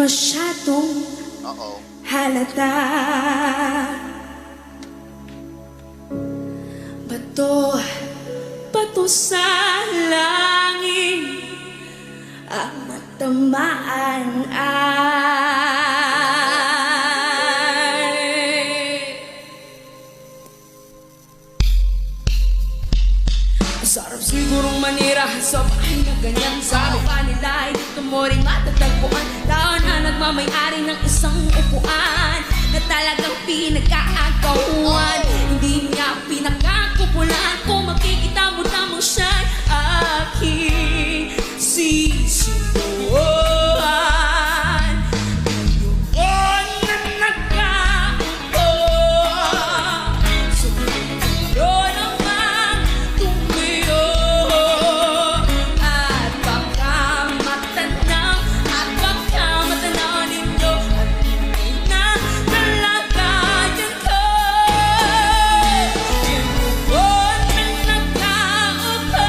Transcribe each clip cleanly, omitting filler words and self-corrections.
masyadong halata. Bato, bato sa langit ang matamaan ay masarap sigurong manira sa bahay na ganyan. Sa mukha nila ay dito mo rin matatagpuan tao na nagmamay-ari ng isang upuan na talagang pinagkaagawan. Hindi niya pinagkakupulan. Kung makikita mo namang siya'y aking sisinduhan. Ngayon na nagkaupo sa mundo namang tumiyo at baka matanaw ninyo at hindi na nalagayan ko. Ngayon na nagkaupo,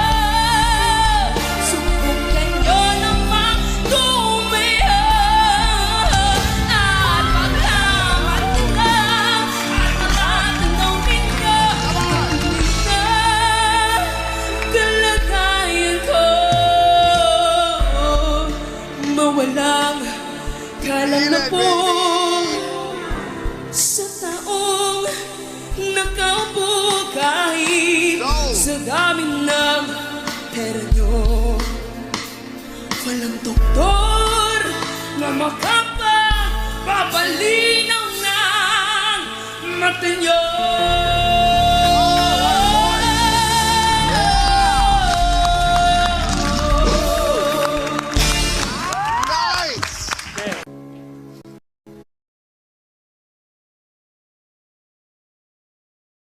subukan nyo namang tumiyo at baka matanaw ninyo at hindi na kalagayan ko. Mawalang kalang na po sa taong nakaupo kahit sa dami ng pera nyo. Walang doktor na makapagpapalinaw ng mata nyo.